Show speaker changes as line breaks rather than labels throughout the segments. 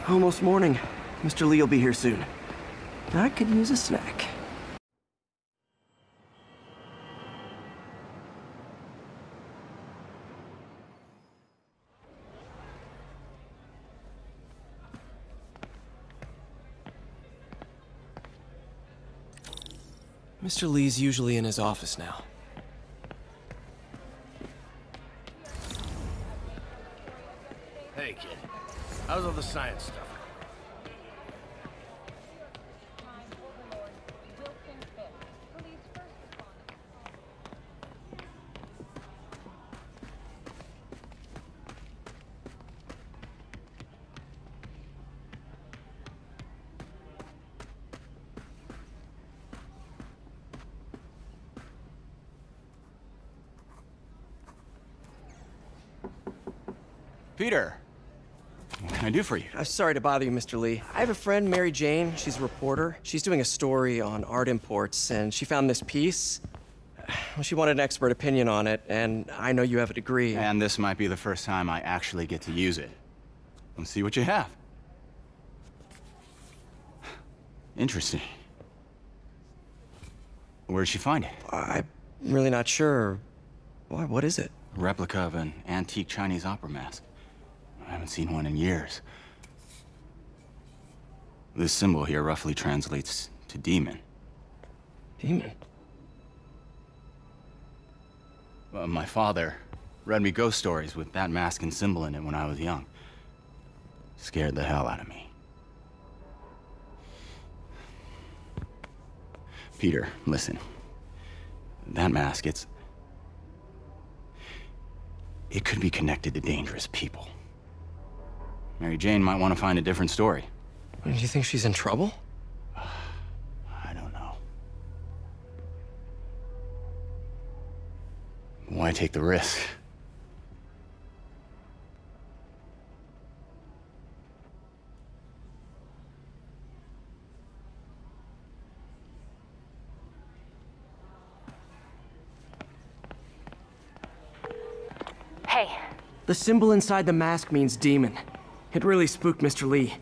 Almost morning. Mr. Lee will be here soon. I could use a snack. Mr. Lee's usually in his office now.
Hey, kid. How's all the science stuff?
Peter, what can I do for you?
I'm sorry to bother you, Mr. Lee. I have a friend, Mary Jane. She's a reporter. She's doing a story on art imports, and she found this piece. Well, she wanted an expert opinion on it, and I know you have a degree.
And this might be the first time I actually get to use it. Let's see what you have. Interesting. Where did she find it?
I'm really not sure. Why, what is it?
A replica of an antique Chinese opera mask. I haven't seen one in years. This symbol here roughly translates to demon.
Demon?
My father read me ghost stories with that mask and symbol in it when I was young. Scared the hell out of me. Peter, listen. That mask, it could be connected to dangerous people. Mary Jane might want to find a different story.
Do you think she's in trouble?
I don't know. Why take the risk?
Hey.
The symbol inside the mask means demon. It really spooked Mr. Lee.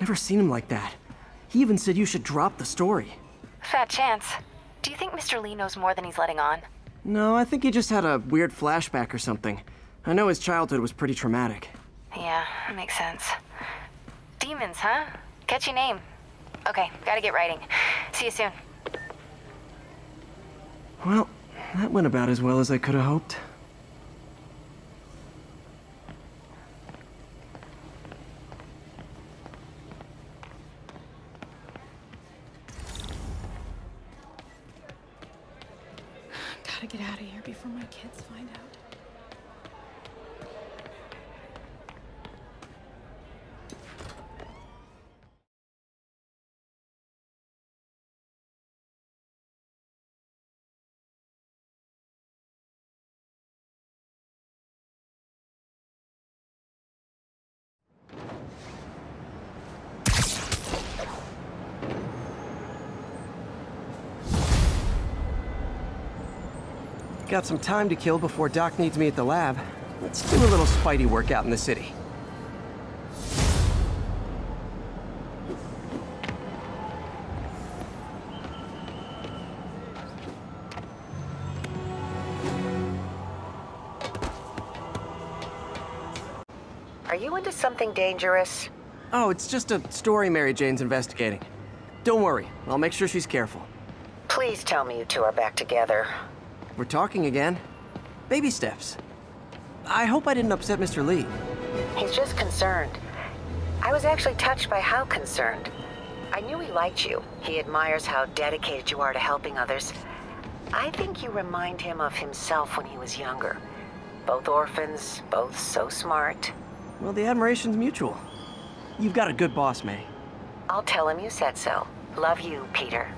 Never seen him like that. He even said you should drop the story.
Fat chance. Do you think Mr. Lee knows more than he's letting on?
No, I think he just had a weird flashback or something. I know his childhood was pretty traumatic.
Yeah, that makes sense. Demons, huh? Catchy name. Okay, gotta get writing. See you soon.
Well, that went about as well as I could have hoped.
Gotta get out of here before my kids find out.
Got some time to kill before Doc needs me at the lab. Let's do a little Spidey workout in the city.
Are you into something dangerous?
Oh, it's just a story Mary Jane's investigating. Don't worry, I'll make sure she's careful.
Please tell me you two are back together.
We're talking again. Baby steps. I hope I didn't upset Mr. Lee.
He's just concerned. I was actually touched by how concerned. I knew he liked you. He admires how dedicated you are to helping others. I think you remind him of himself when he was younger. Both orphans, both so smart.
Well, the admiration's mutual. You've got a good boss, May.
I'll tell him you said so. Love you, Peter.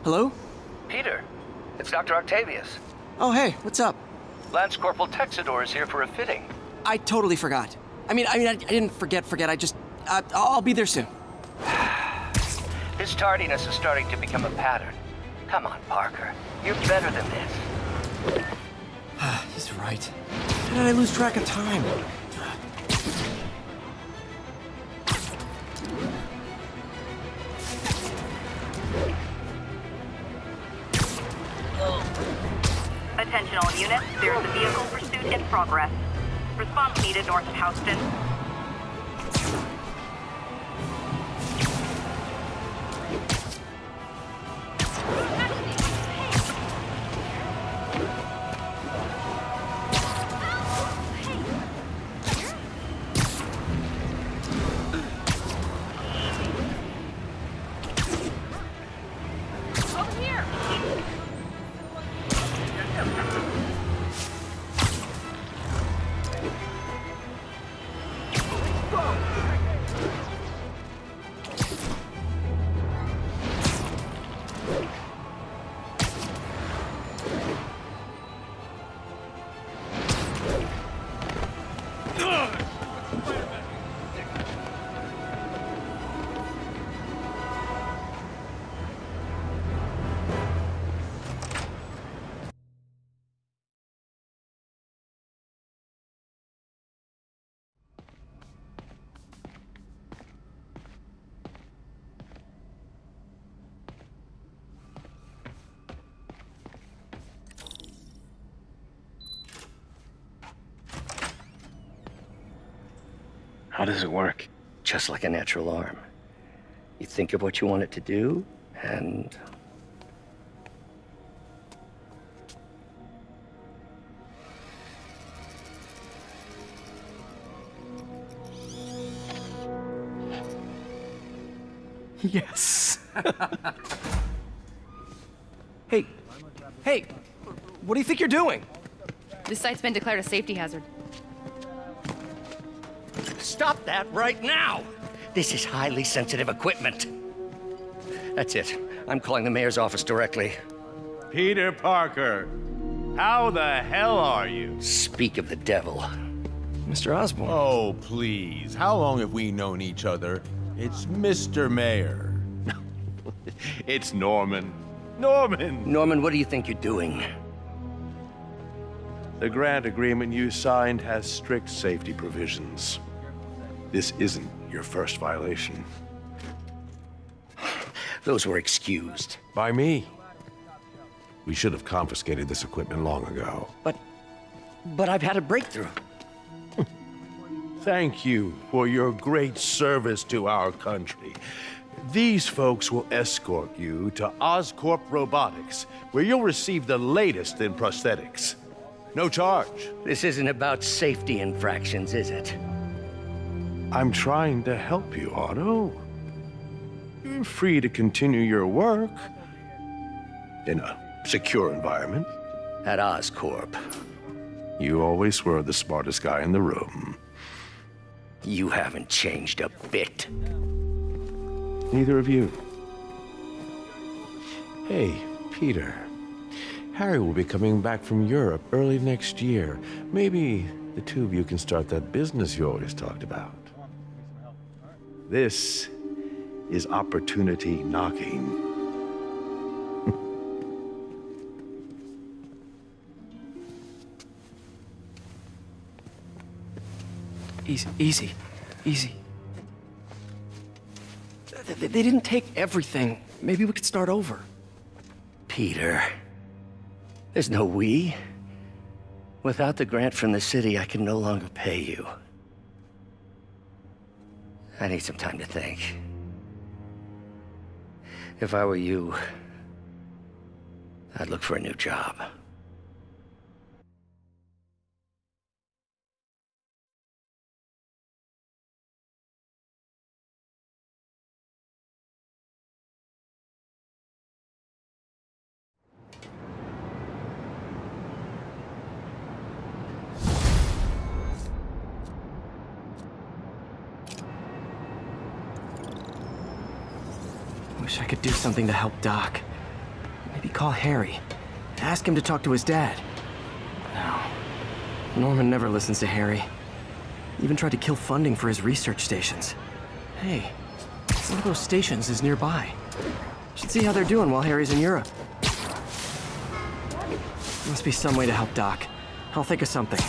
Hello?
Peter, it's Dr. Octavius.
Oh, hey, what's up?
Lance Corporal Texidor is here for a fitting.
I totally forgot. I didn't forget. I just, I'll be there soon.
This tardiness is starting to become a pattern. Come on, Parker. You're better than this.
He's right. How did I lose track of time?
Attention all units, there is a vehicle pursuit in progress. Response needed north of Houston.
How does it work? Just like a natural arm. You think of what you want it to do, and...
Yes. Hey, what do you think you're doing?
This site's been declared a safety hazard.
Stop that right now! This is highly sensitive equipment. That's it. I'm calling the mayor's office directly.
Peter Parker, how the hell are you?
Speak of the devil.
Mr. Osborn.
Oh, please. How long have we known each other? It's Mr. Mayor. It's Norman.
Norman, what do you think you're doing?
The grant agreement you signed has strict safety provisions. This isn't your first violation.
Those were excused.
By me. We should have confiscated this equipment long ago.
But I've had a breakthrough.
Thank you for your great service to our country. These folks will escort you to Oscorp Robotics, where you'll receive the latest in prosthetics. No charge.
This isn't about safety infractions, is it?
I'm trying to help you, Otto. You're free to continue your work in a secure environment.
At Oscorp.
You always were the smartest guy in the room.
You haven't changed a bit.
Neither of you. Hey, Peter. Harry will be coming back from Europe early next year. Maybe the two of you can start that business you always talked about. This is opportunity knocking.
Easy. They didn't take everything. Maybe we could start over.
Peter, there's no we. Without the grant from the city, I can no longer pay you. I need some time to think. If I were you, I'd look for a new job.
Wish I could do something to help Doc. Maybe call Harry. Ask him to talk to his dad. No. Norman never listens to Harry. Even tried to kill funding for his research stations. Hey, one of those stations is nearby. Should see how they're doing while Harry's in Europe. Must be some way to help Doc. I'll think of something.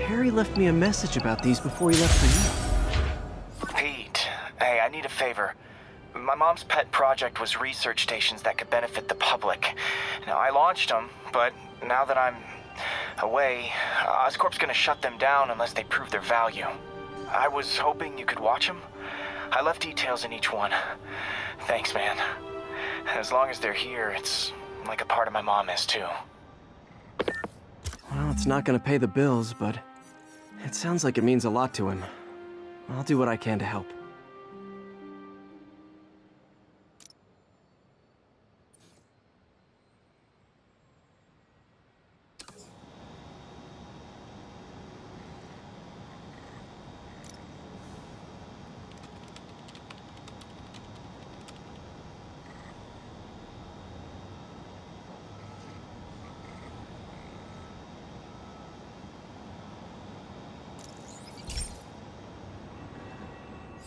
Harry left me a message about these before he left for you.
Pete, hey, I need a favor. My mom's pet project was research stations that could benefit the public. Now, I launched them, but now that I'm away, Oscorp's gonna shut them down unless they prove their value. I was hoping you could watch them. I left details in each one. Thanks, man. As long as they're here, it's like a part of my mom is, too.
Well, it's not gonna pay the bills, but it sounds like it means a lot to him. I'll do what I can to help.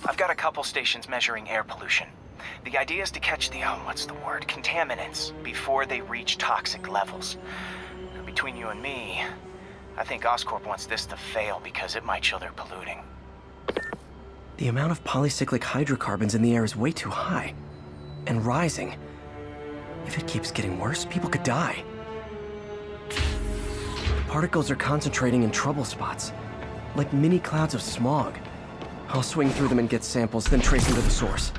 I've got a couple stations measuring air pollution. The idea is to catch the, contaminants before they reach toxic levels. Between you and me, I think Oscorp wants this to fail because it might show they're polluting.
The amount of polycyclic hydrocarbons in the air is way too high. And rising. If it keeps getting worse, people could die. The particles are concentrating in trouble spots, like mini clouds of smog. I'll swing through them and get samples, then trace them to the source.